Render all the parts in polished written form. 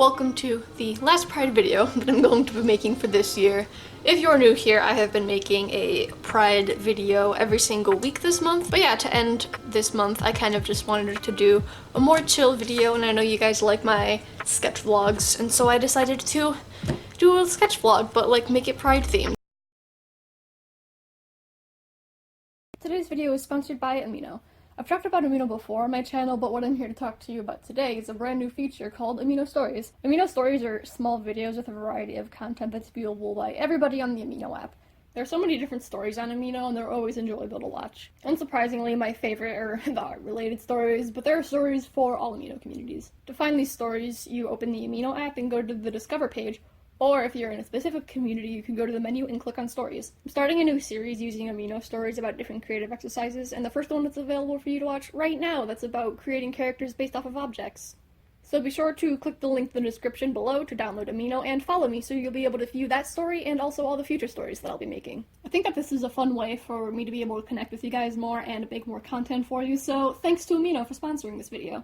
welcome to the last Pride video that I'm going to be making for this year. If you're new here, I have been making a Pride video every single week this month. But yeah, to end this month, I kind of just wanted to do a more chill video, and I know you guys like my sketch vlogs, and so I decided to do a sketch vlog, but like make it Pride themed. Today's video is sponsored by Amino. I've talked about Amino before on my channel, but what I'm here to talk to you about today is a brand new feature called Amino Stories. Amino Stories are small videos with a variety of content that's viewable by everybody on the Amino app. There are so many different stories on Amino, and they're always enjoyable to watch. Unsurprisingly, my favorite are the art-related stories, but there are stories for all Amino communities. To find these stories, you open the Amino app and go to the Discover page, or if you're in a specific community, you can go to the menu and click on Stories. I'm starting a new series using Amino Stories about different creative exercises, and the first one that's available for you to watch right now that's about creating characters based off of objects. So be sure to click the link in the description below to download Amino and follow me so you'll be able to view that story and also all the future stories that I'll be making. I think that this is a fun way for me to be able to connect with you guys more and make more content for you, so thanks to Amino for sponsoring this video.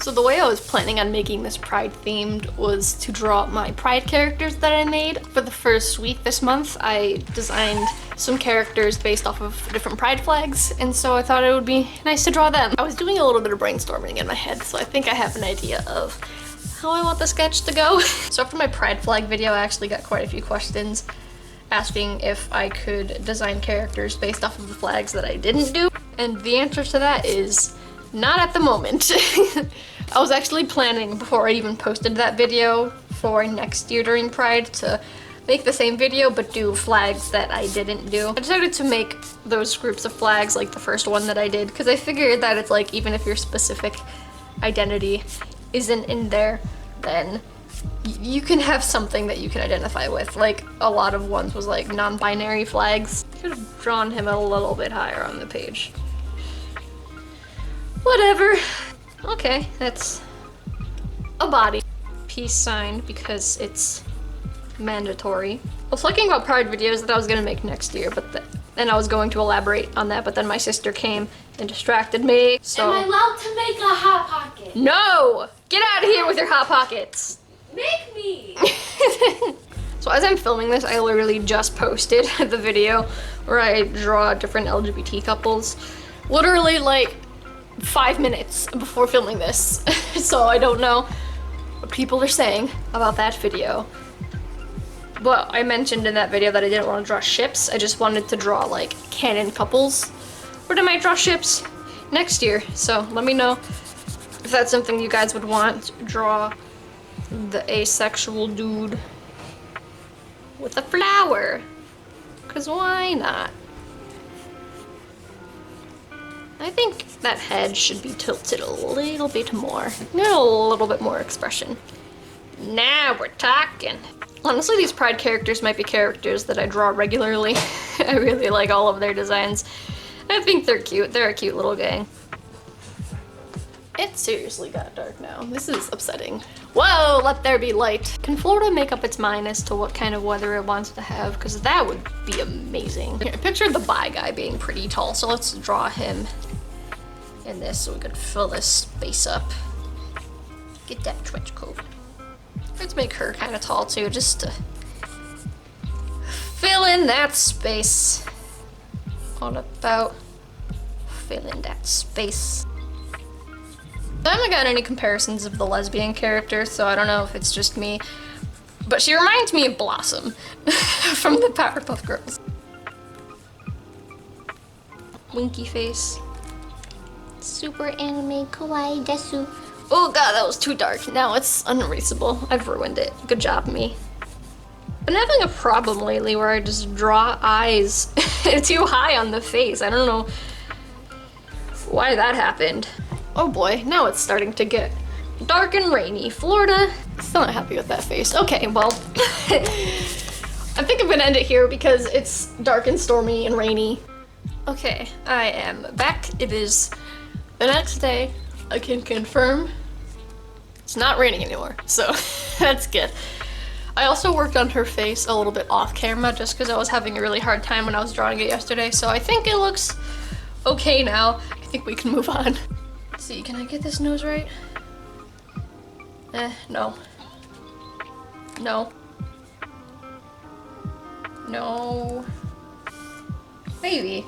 So the way I was planning on making this Pride themed was to draw my Pride characters that I made. For the first week this month, I designed some characters based off of different Pride flags, and so I thought it would be nice to draw them. I was doing a little bit of brainstorming in my head, so I think I have an idea of how I want the sketch to go. So after my Pride flag video, I actually got quite a few questions asking if I could design characters based off of the flags that I didn't do, and the answer to that is not at the moment. I was actually planning, before I even posted that video, for next year during Pride to make the same video but do flags that I didn't do. I decided to make those groups of flags like the first one that I did because I figured that it's like even if your specific identity isn't in there, then you can have something that you can identify with. Like a lot of ones was like non-binary flags. I could have drawn him a little bit higher on the page. Whatever. Okay, that's a body. Peace sign because it's mandatory. I was talking about Pride videos that I was gonna make next year, and I was going to elaborate on that, but then my sister came and distracted me, so. Am I allowed to make a Hot Pocket? No! Get out of here with your Hot Pockets! Make me! So as I'm filming this, I literally just posted the video where I draw different LGBT couples. Literally like 5 minutes before filming this. So I don't know what people are saying about that video. But I mentioned in that video that I didn't want to draw ships. I just wanted to draw like canon couples. But I might draw ships next year. So let me know if that's something you guys would want. Draw the asexual dude with a flower. 'Cause why not? I think that head should be tilted a little bit more. Get a little bit more expression. Now we're talking. Honestly, these Pride characters might be characters that I draw regularly. I really like all of their designs. I think they're cute. They're a cute little gang. It seriously got dark now. This is upsetting. Whoa, let there be light. Can Florida make up its mind as to what kind of weather it wants to have? Because that would be amazing. Here, picture the bi guy being pretty tall, so let's draw him in this so we could fill this space up. Get that trench coat. Let's make her kind of tall too, just to fill in that space. All about filling that space. I haven't got any comparisons of the lesbian character, so I don't know if it's just me, but she reminds me of Blossom from the Powerpuff Girls. Winky face. Super anime kawaii desu. Oh god, that was too dark. Now it's unerasable. I've ruined it. Good job, me. I've been having a problem lately where I just draw eyes too high on the face. I don't know why that happened. Oh boy, now it's starting to get dark and rainy. Florida, still not happy with that face. Okay, well, I think I'm gonna end it here because it's dark and stormy and rainy. Okay, I am back. It is the next day. I can confirm it's not raining anymore, so that's good. I also worked on her face a little bit off camera just because I was having a really hard time when I was drawing it yesterday, so I think it looks okay now. I think we can move on. Let's see, can I get this nose right? No. No. No. Maybe.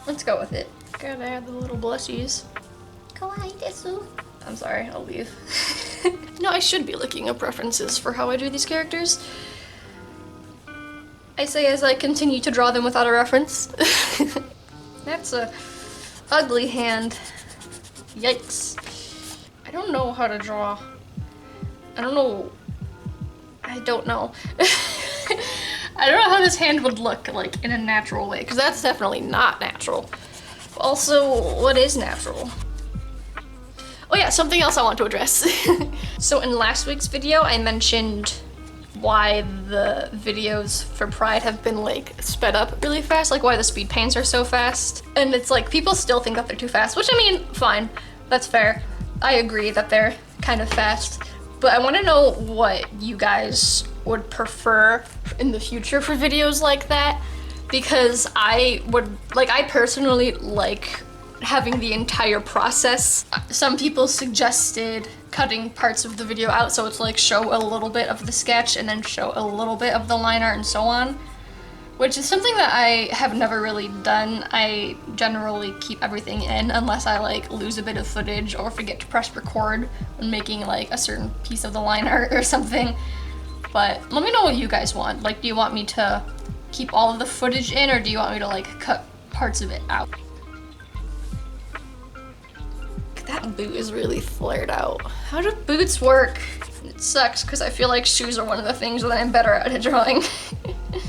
Let's go with it. Gotta add the little blushies. Kawaii desu. I'm sorry, I'll leave. No, I should be looking up references for how I do these characters. I say as I continue to draw them without a reference. That's a ugly hand. Yikes. I don't know how to draw. I don't know. I don't know. I don't know how this hand would look like in a natural way, because that's definitely not natural. Also, what is natural? Oh yeah, something else I want to address. So in last week's video, I mentioned why the videos for Pride have been like sped up really fast, like why the speed paints are so fast. And it's like, people still think that they're too fast, which I mean, fine, that's fair. I agree that they're kind of fast, but I want to know what you guys would prefer in the future for videos like that, because I personally like having the entire process. Some people suggested cutting parts of the video out so it's like show a little bit of the sketch and then show a little bit of the line art and so on, which is something that I have never really done. I generally keep everything in unless I like lose a bit of footage or forget to press record when making like a certain piece of the line art or something. But let me know what you guys want. Like, do you want me to keep all of the footage in, or do you want me to like cut parts of it out? That boot is really flared out. How do boots work? It sucks because I feel like shoes are one of the things that I'm better at drawing. Do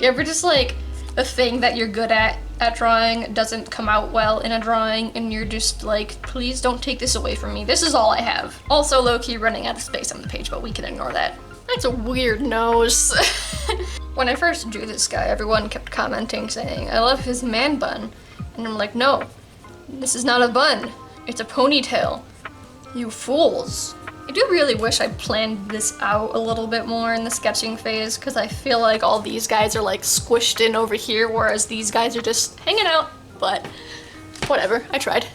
you ever just like the thing that you're good at drawing doesn't come out well in a drawing and you're just like, please don't take this away from me. This is all I have. Also low-key running out of space on the page, but we can ignore that. That's a weird nose. When I first drew this guy, everyone kept commenting saying, I love his man bun. And I'm like, no, this is not a bun. It's a ponytail. You fools. I do really wish I planned this out a little bit more in the sketching phase, because I feel like all these guys are like squished in over here, whereas these guys are just hanging out, but whatever, I tried.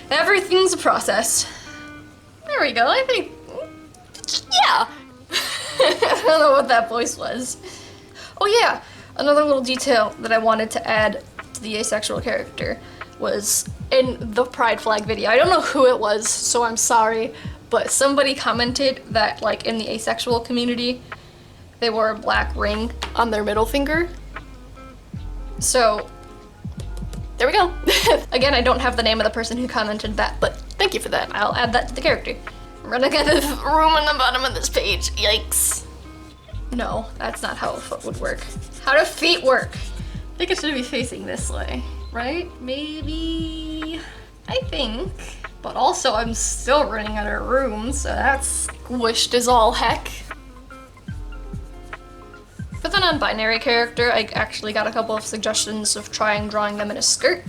Everything's a process. There we go, I think, yeah. I don't know what that voice was. Oh yeah, another little detail that I wanted to add to the asexual character was in the pride flag video. I don't know who it was, so I'm sorry, but somebody commented that like in the asexual community, they wore a black ring on their middle finger. So there we go. Again, I don't have the name of the person who commented that, but thank you for that. I'll add that to the character. I'm running out of room on the bottom of this page. Yikes. No, that's not how a foot would work. How do feet work? I think it should be facing this way, right? Maybe, I think. But also I'm still running out of room, so that's squished as all heck. For the non-binary character, I actually got a couple of suggestions of drawing them in a skirt.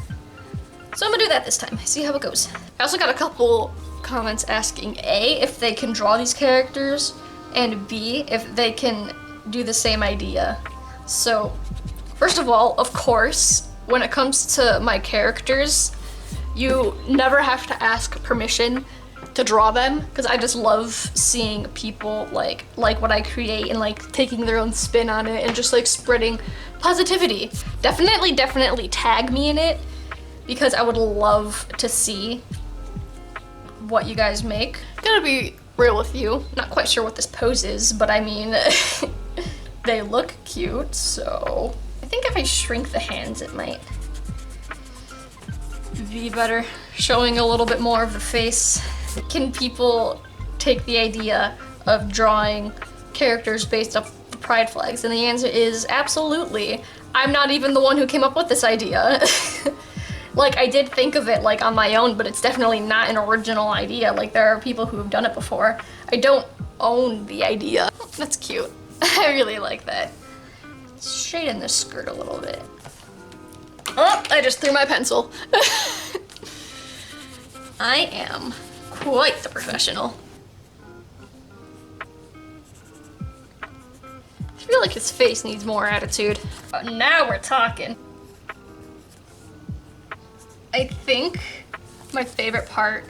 So I'm gonna do that this time, see how it goes. I also got a couple comments asking A, if they can draw these characters, and B, if they can do the same idea. So, first of all, of course, when it comes to my characters, you never have to ask permission to draw them, because I just love seeing people like what I create and like taking their own spin on it and just like spreading positivity. Definitely tag me in it, because I would love to see what you guys make. Gotta be real with you, not quite sure what this pose is, but I mean, they look cute, so I think if I shrink the hands it might be better, showing a little bit more of the face. Can people take the idea of drawing characters based off the pride flags? And the answer is absolutely. I'm not even the one who came up with this idea. Like, I did think of it like on my own, but it's definitely not an original idea. Like, there are people who have done it before. I don't own the idea. That's cute. I really like that. Straighten the skirt a little bit. Oh, I just threw my pencil. I am quite the professional. I feel like his face needs more attitude. But now we're talking. I think my favorite part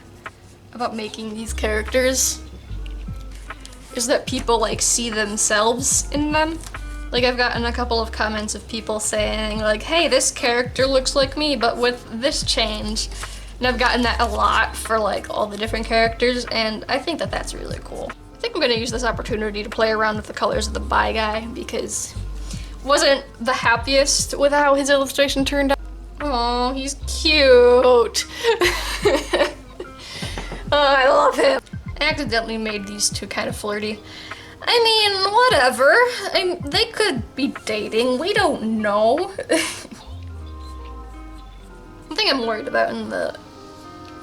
about making these characters is that people like see themselves in them. Like I've gotten a couple of comments of people saying like, hey, this character looks like me, but with this change. And I've gotten that a lot for like all the different characters, and I think that that's really cool. I think I'm gonna use this opportunity to play around with the colors of the Bi guy because wasn't the happiest with how his illustration turned out. Oh, he's cute. Oh, I love him. I accidentally made these two kind of flirty. I mean, whatever. They could be dating. We don't know. One thing I'm worried about in the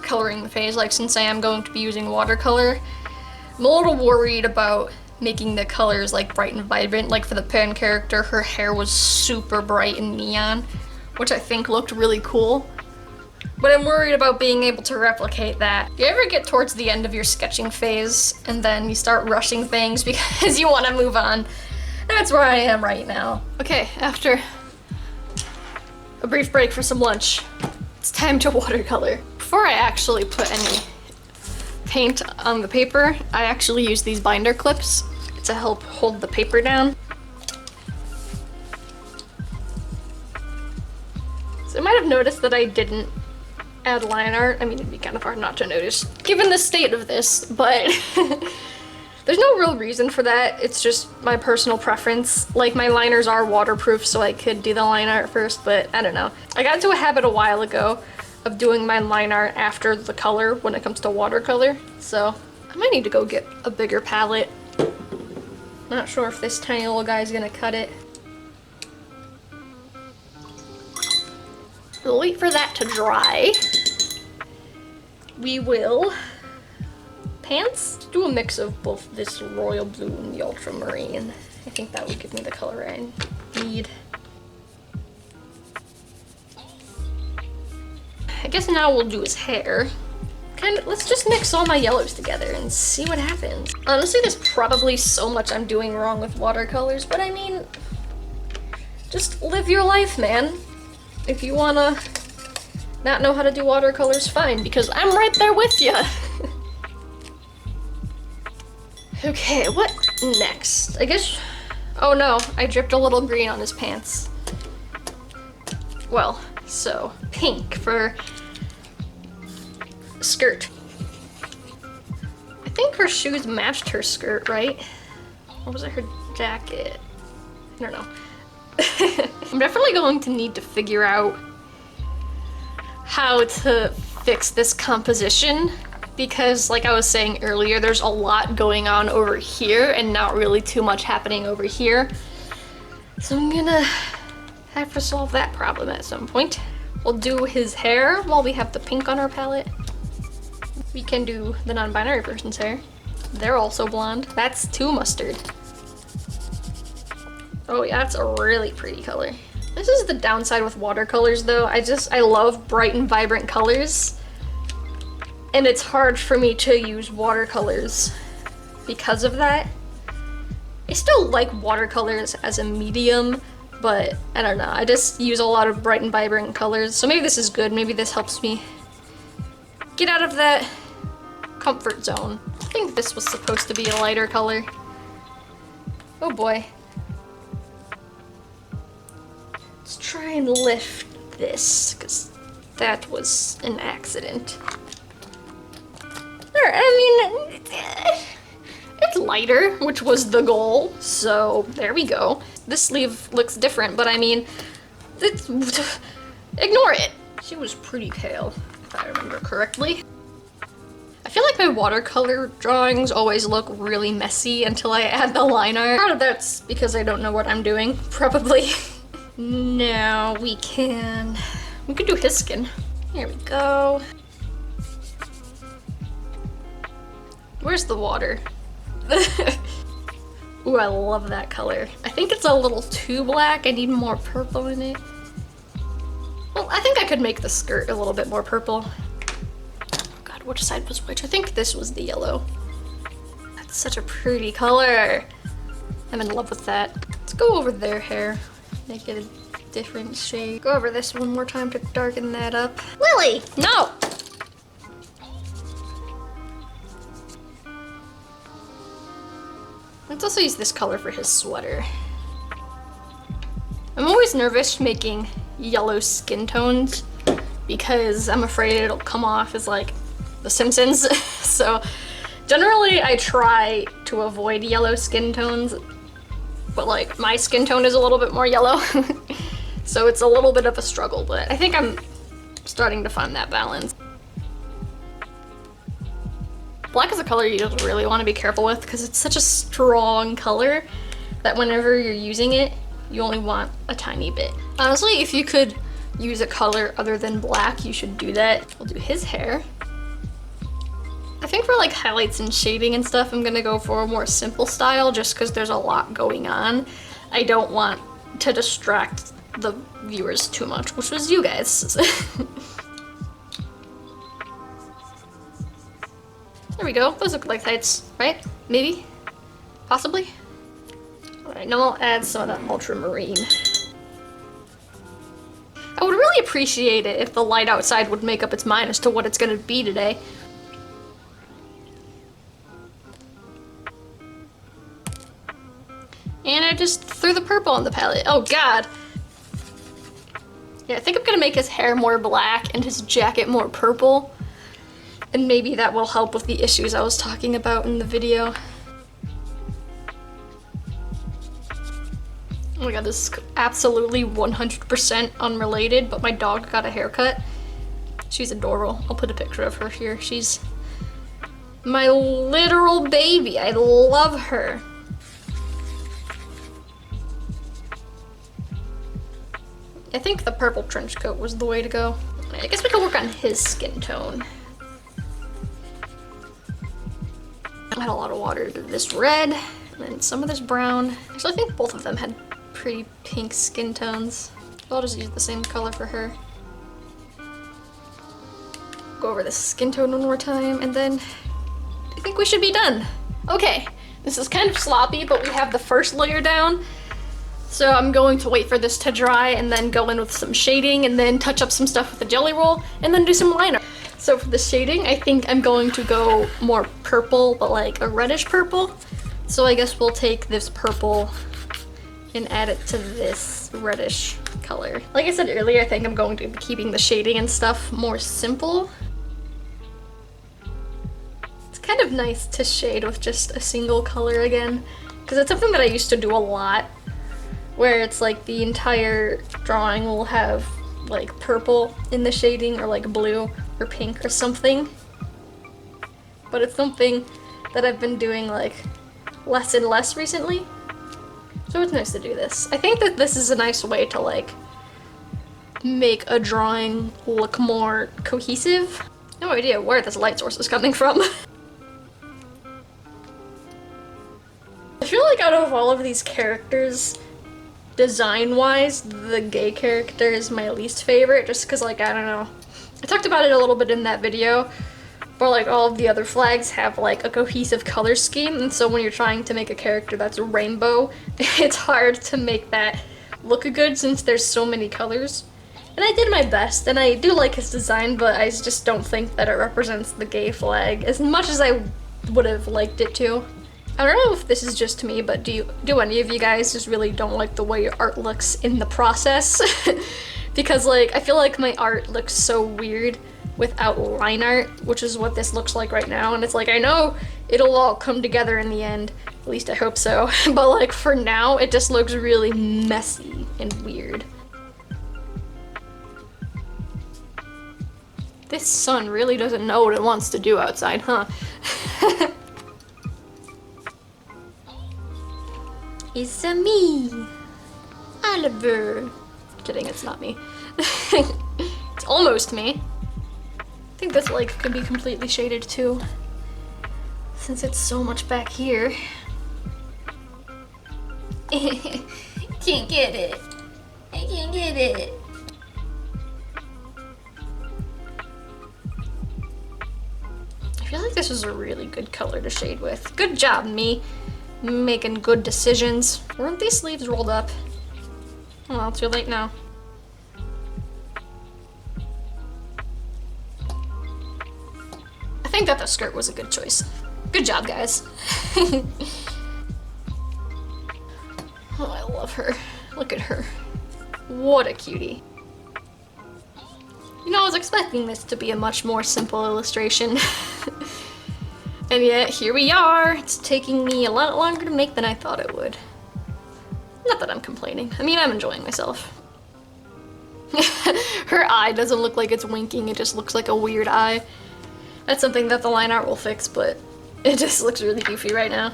coloring phase, like since I am going to be using watercolor, I'm a little worried about making the colors like bright and vibrant. Like for the pen character, her hair was super bright and neon, which I think looked really cool. But I'm worried about being able to replicate that. You ever get towards the end of your sketching phase and then you start rushing things because you want to move on? That's where I am right now. Okay, after a brief break for some lunch, it's time to watercolor. Before I actually put any paint on the paper, I actually use these binder clips to help hold the paper down. So you might have noticed that I didn't add line art. I mean, it'd be kind of hard not to notice given the state of this, but there's no real reason for that. It's just my personal preference. Like my liners are waterproof, so I could do the line art first, but I don't know. I got into a habit a while ago of doing my line art after the color when it comes to watercolor, so I might need to go get a bigger palette. Not sure if this tiny little guy's gonna cut it. We'll wait for that to dry. We will pants. Do a mix of both this royal blue and the ultramarine. I think that would give me the color I need. I guess now we'll do his hair. Let's just mix all my yellows together and see what happens. Honestly, there's probably so much I'm doing wrong with watercolors, but I mean, just live your life, man. If you wanna not know how to do watercolors, fine, because I'm right there with you. Okay, what next? I guess, oh no, I dripped a little green on his pants. Well, so pink for skirt. I think her shoes matched her skirt, right? Or was it her jacket? I don't know. I'm definitely going to need to figure out how to fix this composition because, like I was saying earlier, there's a lot going on over here and not really too much happening over here. So I'm gonna have to solve that problem at some point. We'll do his hair while we have the pink on our palette. We can do the non-binary person's hair. They're also blonde. That's too mustard. Oh yeah, that's a really pretty color. This is the downside with watercolors though. I love bright and vibrant colors. And it's hard for me to use watercolors because of that. I still like watercolors as a medium, but I don't know. I just use a lot of bright and vibrant colors. So maybe this is good. Maybe this helps me get out of that comfort zone. I think this was supposed to be a lighter color. Oh boy. Let's try and lift this, because that was an accident. There, I mean, it's lighter, which was the goal, so there we go. This sleeve looks different, but I mean, ignore it. She was pretty pale, if I remember correctly. I feel like my watercolor drawings always look really messy until I add the line art. Part of that's because I don't know what I'm doing, probably. Now we can do his skin. Here we go. Where's the water? Ooh, I love that color. I think it's a little too black. I need more purple in it. Well, I think I could make the skirt a little bit more purple. Oh god, which side was which? I think this was the yellow. That's such a pretty color. I'm in love with that. Let's go over their hair. Make it a different shade. Go over this one more time to darken that up. Lily, no! Let's also use this color for his sweater. I'm always nervous making yellow skin tones because I'm afraid it'll come off as like The Simpsons. So generally I try to avoid yellow skin tones, but like my skin tone is a little bit more yellow. So it's a little bit of a struggle, but I think I'm starting to find that balance. Black is a color you just really want to be careful with because it's such a strong color that whenever you're using it, you only want a tiny bit. Honestly, if you could use a color other than black, you should do that. We'll do his hair. I think for like highlights and shading and stuff, I'm gonna go for a more simple style just because there's a lot going on. I don't want to distract the viewers too much, which was you guys. There we go. Those look like tights, right? Maybe? Possibly? Alright, now I'll add some of that ultramarine. I would really appreciate it if the light outside would make up its mind as to what it's gonna be today. And I just threw the purple on the palette. Oh god! Yeah, I think I'm gonna make his hair more black and his jacket more purple. And maybe that will help with the issues I was talking about in the video. Oh my god, this is absolutely 100% unrelated, but my dog got a haircut. She's adorable. I'll put a picture of her here. She's my literal baby. I love her. I think the purple trench coat was the way to go. I guess we can work on his skin tone. Add a lot of water to this red, and then some of this brown. Actually, I think both of them had pretty pink skin tones. I'll just use the same color for her. Go over the skin tone one more time, and then I think we should be done. Okay, this is kind of sloppy, but we have the first layer down. So I'm going to wait for this to dry and then go in with some shading and then touch up some stuff with the jelly roll and then do some liner. So for the shading, I think I'm going to go more purple, but like a reddish purple. So I guess we'll take this purple and add it to this reddish color. Like I said earlier, I think I'm going to be keeping the shading and stuff more simple. It's kind of nice to shade with just a single color again, because it's something that I used to do a lot, where it's like the entire drawing will have like purple in the shading or like blue or pink or something. But it's something that I've been doing like less and less recently. So it's nice to do this. I think that this is a nice way to like make a drawing look more cohesive. No idea where this light source is coming from. I feel like out of all of these characters, design-wise, the gay character is my least favorite, just because, like, I don't know. I talked about it a little bit in that video, but, like, all of the other flags have, like, a cohesive color scheme, and so when you're trying to make a character that's a rainbow, it's hard to make that look good since there's so many colors. And I did my best, and I do like his design, but I just don't think that it represents the gay flag as much as I would have liked it to. I don't know if this is just me, but do any of you guys just really don't like the way your art looks in the process? Because like, I feel like my art looks so weird without line art, which is what this looks like right now, and it's like, I know it'll all come together in the end, at least I hope so, but like for now, it just looks really messy and weird. This sun really doesn't know what it wants to do outside, huh? It's me, Oliver. Kidding, it's not me. It's almost me. I think this leg could be completely shaded too, since it's so much back here. Can't get it. I can't get it. I feel like this is a really good color to shade with. Good job, me. Making good decisions. Weren't these sleeves rolled up? Oh, well, too late now. I think that the skirt was a good choice. Good job, guys. Oh, I love her. Look at her. What a cutie. You know, I was expecting this to be a much more simple illustration. And yet, here we are. It's taking me a lot longer to make than I thought it would. Not that I'm complaining. I mean, I'm enjoying myself. Her eye doesn't look like it's winking, it just looks like a weird eye. That's something that the line art will fix, but it just looks really goofy right now.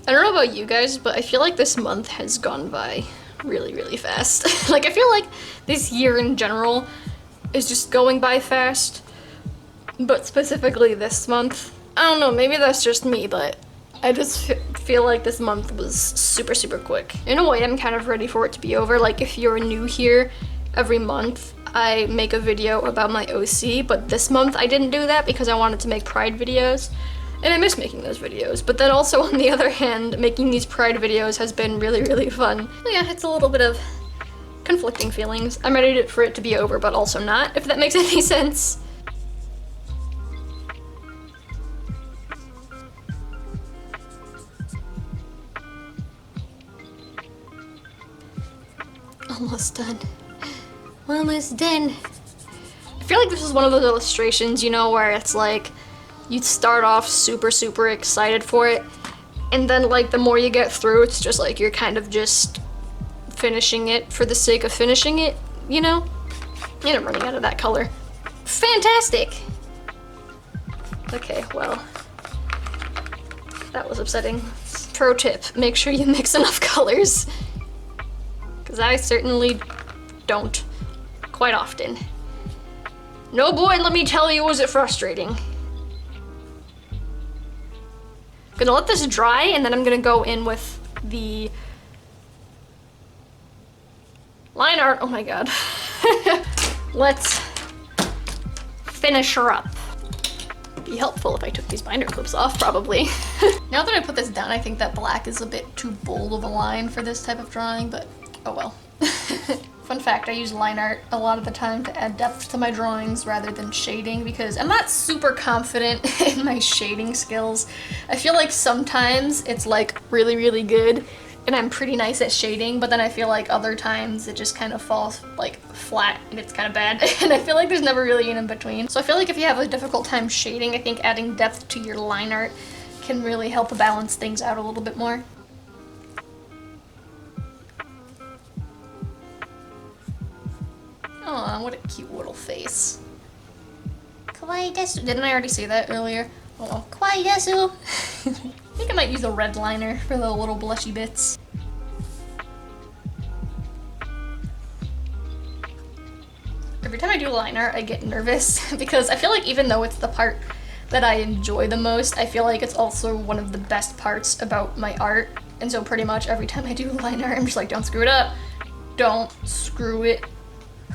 I don't know about you guys, but I feel like this month has gone by really, really fast. Like, I feel like this year in general is just going by fast, but specifically this month. I don't know, maybe that's just me, but I just feel like this month was super, super quick. In a way, I'm kind of ready for it to be over. Like, if you're new here, every month I make a video about my OC, but this month I didn't do that because I wanted to make Pride videos. And I miss making those videos, but then also on the other hand, making these Pride videos has been really, really fun. So yeah, it's a little bit of conflicting feelings. I'm ready for it to be over, but also not, if that makes any sense. Almost done. Almost done. I feel like this is one of those illustrations, you know, where it's like, you start off super, super excited for it, and then like the more you get through, it's just like you're kind of just finishing it for the sake of finishing it, you know? And I'm running out of that color. Fantastic! Okay, well, that was upsetting. Pro tip, make sure you mix enough colors. Because I certainly don't quite often. No boy, let me tell you, was it frustrating. Gonna let this dry, and then I'm gonna go in with the line art. Oh my god. Let's finish her up. Be helpful if I took these binder clips off, probably. Now that I put this down, I think that black is a bit too bold of a line for this type of drawing, but oh well. Fun fact, I use line art a lot of the time to add depth to my drawings rather than shading because I'm not super confident in my shading skills. I feel like sometimes it's like really, really good and I'm pretty nice at shading, but then I feel like other times it just kind of falls like flat and it's kind of bad. And I feel like there's never really an in-between. So I feel like if you have a difficult time shading, I think adding depth to your line art can really help balance things out a little bit more. Aw, what a cute little face. Kawaii desu. Didn't I already say that earlier? Oh well. Kawaii desu. I think I might use a red liner for the little blushy bits. Every time I do liner, I get nervous because I feel like even though it's the part that I enjoy the most, I feel like it's also one of the best parts about my art. And so pretty much every time I do liner, I'm just like, don't screw it up. Don't screw it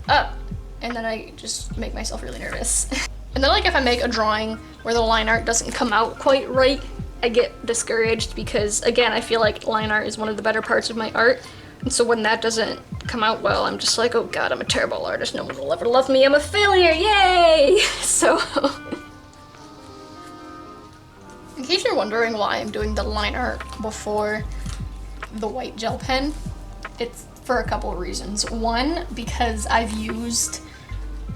up. And then I just make myself really nervous. And then like if I make a drawing where the line art doesn't come out quite right, I get discouraged because again, I feel like line art is one of the better parts of my art. And so when that doesn't come out well, I'm just like, oh god, I'm a terrible artist. No one will ever love me. I'm a failure. Yay! So in case you're wondering why I'm doing the line art before the white gel pen, it's for a couple of reasons. One, because I've used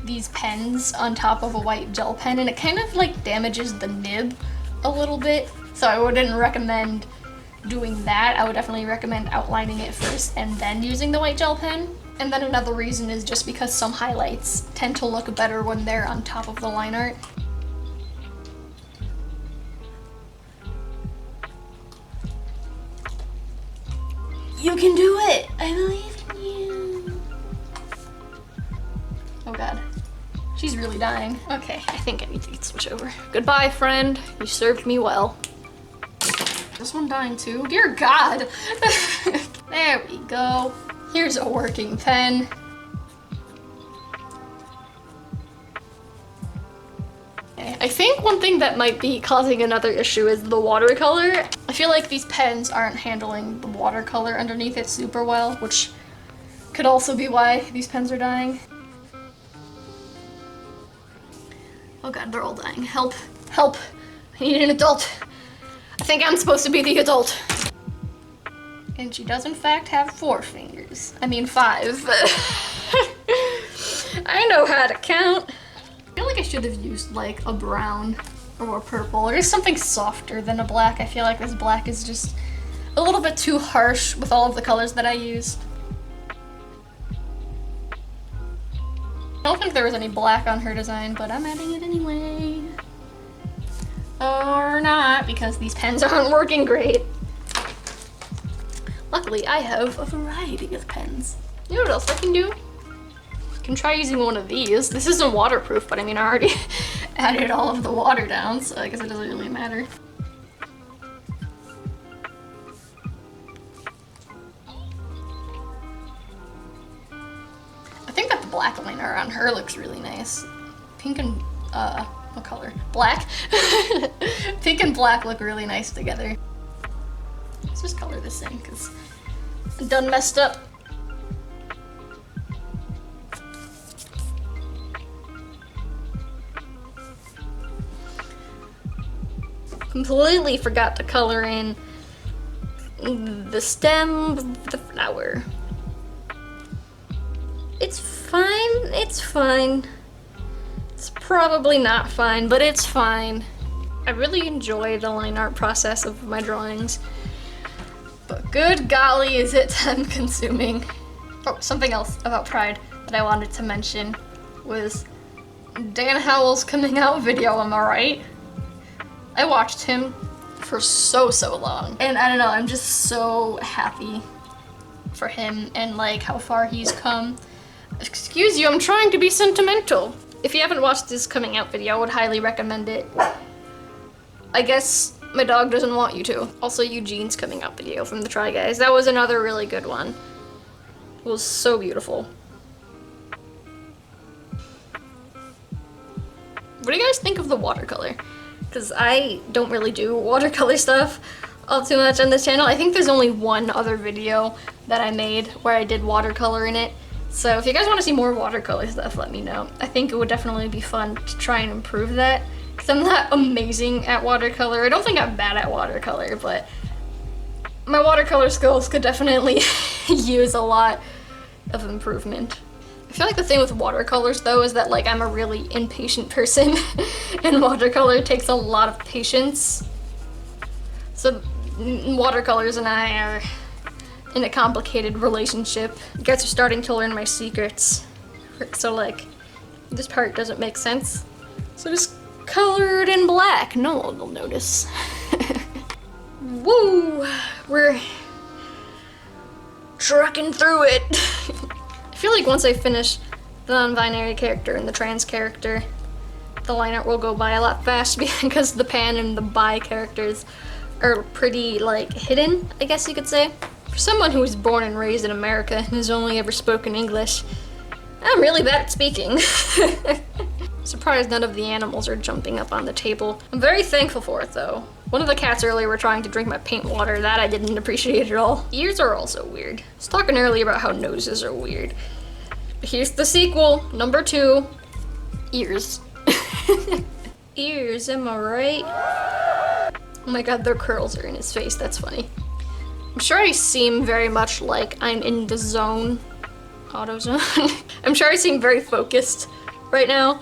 these pens on top of a white gel pen and it kind of like damages the nib a little bit. So I wouldn't recommend doing that. I would definitely recommend outlining it first and then using the white gel pen. And then another reason is just because some highlights tend to look better when they're on top of the line art. You can do it! I believe in you! Oh god. She's really dying. Okay, I think I need to switch over. Goodbye, friend. You served me well. This one dying too? Dear god! There we go. Here's a working pen. I think one thing that might be causing another issue is the watercolor. I feel like these pens aren't handling the watercolor underneath it super well, which could also be why these pens are dying. Oh god, they're all dying. Help. Help. I need an adult. I think I'm supposed to be the adult. And she does in fact have 4 fingers. I mean 5. I know how to count. I feel like I should have used like a brown or a purple or just something softer than a black. I feel like this black is just a little bit too harsh with all of the colors that I used. I don't think there was any black on her design, but I'm adding it anyway. Or not, because these pens aren't working great. Luckily, I have a variety of pens. You know what else I can do? I can try using one of these. This isn't waterproof, but I mean, I already added all of the water down, so I guess it doesn't really matter. I think that the black liner on her looks really nice. Pink and, what color? Black? Pink and black look really nice together. Let's just color this in, because I'm done messed up. Completely forgot to color in the stem of the flower. It's fine, it's fine. It's probably not fine, but it's fine. I really enjoy the line art process of my drawings, but good golly is it time consuming. Oh, something else about Pride that I wanted to mention was Dan Howell's coming out video, am I right? I watched him for so long, and I don't know, I'm just so happy for him and like how far he's come. Excuse you, I'm trying to be sentimental. If you haven't watched this coming out video, I would highly recommend it. I guess my dog doesn't want you to. Also, Eugene's coming out video from the Try Guys. That was another really good one. It was so beautiful. What do you guys think of the watercolor? Because I don't really do watercolor stuff all too much on this channel. I think there's only one other video that I made where I did watercolor in it. So if you guys want to see more watercolor stuff, let me know. I think it would definitely be fun to try and improve that, because I'm not amazing at watercolor. I don't think I'm bad at watercolor, but my watercolor skills could definitely use a lot of improvement. I feel like the thing with watercolors though is that like I'm a really impatient person and watercolor takes a lot of patience. So watercolors and I are in a complicated relationship. You guys are starting to learn my secrets. So like, this part doesn't make sense. So just color it in black. No one will notice. Woo! We're trucking through it. I feel like once I finish the non-binary character and the trans character, the line art will go by a lot fast because the pan and the bi characters are pretty like hidden, I guess you could say. For someone who was born and raised in America and has only ever spoken English, I'm really bad at speaking. Surprised none of the animals are jumping up on the table. I'm very thankful for it though. One of the cats earlier were trying to drink my paint water. That I didn't appreciate at all. Ears are also weird. I was talking earlier about how noses are weird. But here's the sequel, number 2, ears. Ears, am I right? Oh my god, their curls are in his face, that's funny. I'm sure I seem very much like I'm in the zone. Auto-zone. I'm sure I seem very focused right now.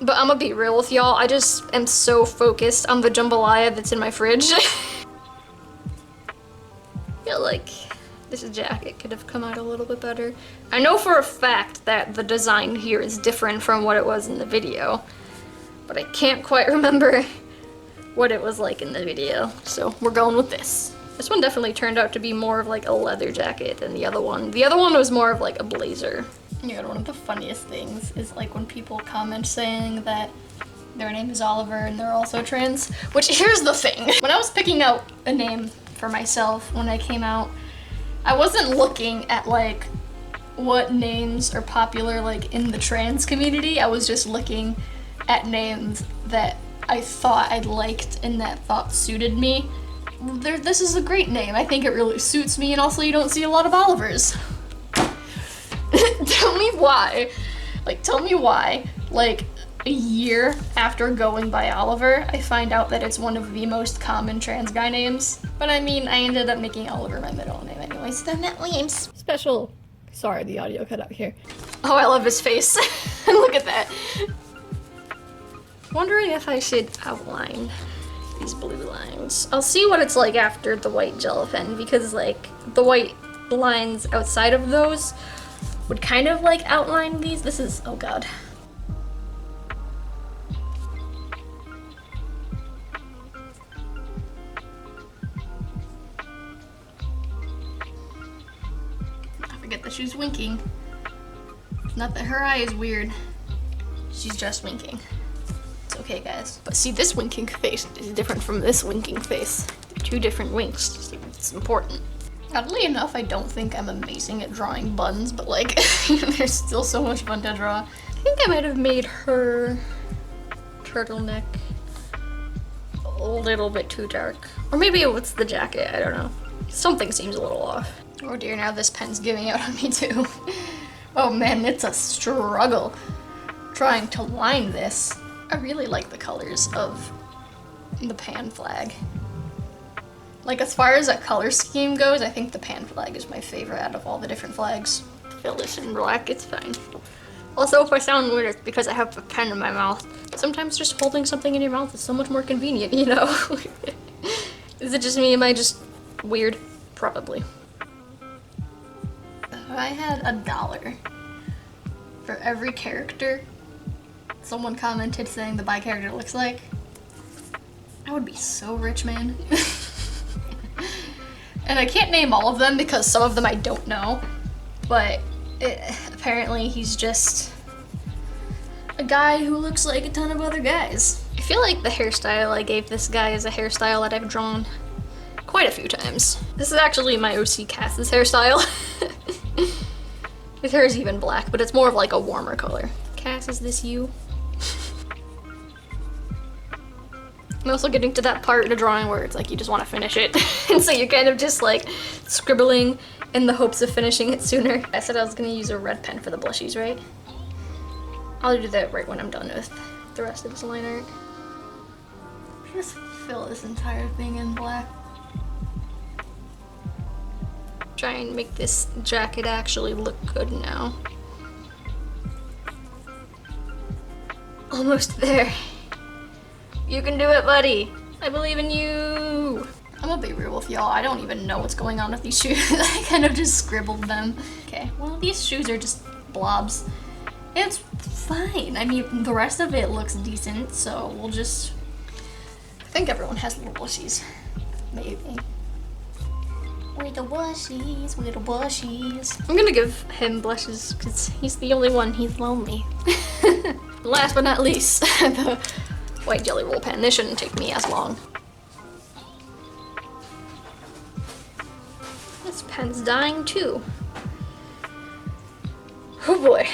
But I'm gonna be real with y'all, I just am so focused on the jambalaya that's in my fridge. I feel like this jacket could have come out a little bit better. I know for a fact that the design here is different from what it was in the video, but I can't quite remember what it was like in the video, so we're going with this. This one definitely turned out to be more of like a leather jacket than the other one. The other one was more of like a blazer. Yeah, one of the funniest things is like when people comment saying that their name is Oliver and they're also trans. Which, here's the thing. When I was picking out a name for myself when I came out, I wasn't looking at like what names are popular like in the trans community. I was just looking at names that I thought I liked and that thought suited me. This is a great name. I think it really suits me, and also you don't see a lot of Olivers. Tell me why. Like, tell me why. Like, a year after going by Oliver, I find out that it's one of the most common trans guy names. But I mean, I ended up making Oliver my middle name anyway, so then that Williams. Special, sorry, the audio cut out here. Oh, I love his face. Look at that. Wondering if I should outline these blue lines. I'll see what it's like after the white gel pen, because like the white lines outside of those would kind of like outline these. This is, oh god. I forget that she's winking. Not that her eye is weird. She's just winking. It's okay, guys. But see, this winking face is different from this winking face. Two different winks. So it's important. Oddly enough, I don't think I'm amazing at drawing buns, but like, there's still so much fun to draw. I think I might have made her turtleneck a little bit too dark. Or maybe it was the jacket, I don't know. Something seems a little off. Oh dear, now this pen's giving out on me too. Oh man, it's a struggle trying to line this. I really like the colors of the pan flag. Like, as far as a color scheme goes, I think the pan flag is my favorite out of all the different flags. Fill this in black, it's fine. Also, if I sound weird, it's because I have a pen in my mouth. Sometimes just holding something in your mouth is so much more convenient, you know? Is it just me? Am I just weird? Probably. If I had $1 for every character someone commented saying the bi character looks like, I would be so rich, man. And I can't name all of them because some of them I don't know, but apparently he's just a guy who looks like a ton of other guys. I feel like the hairstyle I gave this guy is a hairstyle that I've drawn quite a few times. This is actually my OC Cass's hairstyle. His hair is even black, but it's more of like a warmer color. Cass, is this you? I'm also getting to that part of the drawing where it's like you just want to finish it. And so you're kind of just like scribbling in the hopes of finishing it sooner. I said I was going to use a red pen for the blushies, right? I'll do that right when I'm done with the rest of this line art. Just fill this entire thing in black. Try and make this jacket actually look good now. Almost there. You can do it, buddy. I believe in you. I'm gonna be real with y'all. I don't even know what's going on with these shoes. I kind of just scribbled them. Okay, well, these shoes are just blobs. It's fine. I mean, the rest of it looks decent, so we'll just... I think everyone has little blushies. Maybe. We're the blushies, we're the blushies. I'm gonna give him blushes because he's the only one. He's lonely. Last but not least, the white jelly roll pen. This shouldn't take me as long. This pen's dying too. Oh boy.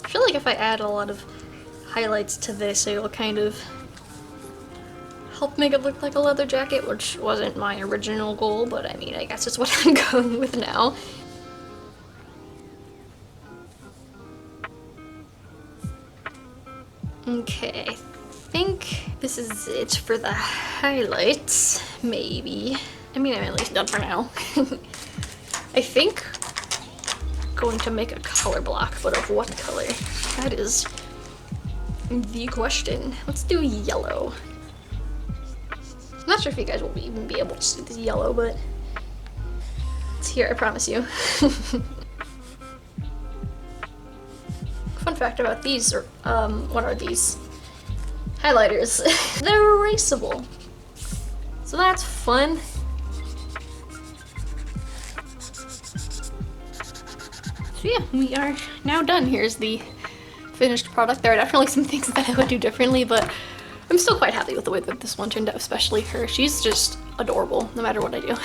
I feel like if I add a lot of highlights to this, it'll kind of help make it look like a leather jacket, which wasn't my original goal, but I mean, I guess it's what I'm going with now. Okay, I think this is it for the highlights, maybe. I mean, I'm at least done for now. I think I'm going to make a color block, but of what color? That is the question. Let's do yellow. I'm not sure if you guys will even be able to see this yellow, but it's here, I promise you. Fun fact about these, or what are these? Highlighters. They're erasable. So that's fun. So yeah, we are now done. Here's the finished product. There are definitely some things that I would do differently, but I'm still quite happy with the way that this one turned out, especially her. She's just adorable, no matter what I do.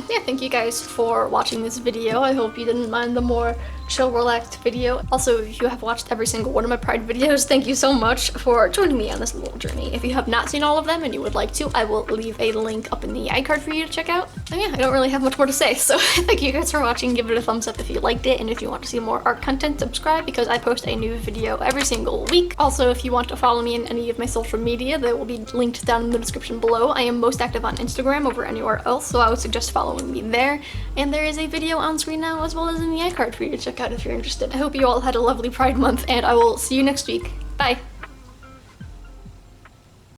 Yeah, thank you guys for watching this video. I hope you didn't mind the more chill, relaxed video. Also, if you have watched every single one of my Pride videos, thank you so much for joining me on this little journey. If you have not seen all of them and you would like to, I will leave a link up in the iCard for you to check out. And yeah, I don't really have much more to say, so thank you guys for watching. Give it a thumbs up if you liked it, and if you want to see more art content, subscribe because I post a new video every single week. Also, if you want to follow me in any of my social media, they will be linked down in the description below. I am most active on Instagram over anywhere else, so I would suggest following me there. And there is a video on screen now as well as in the iCard for you to check out if you're interested. I hope you all had a lovely Pride Month, and I will see you next week. Bye!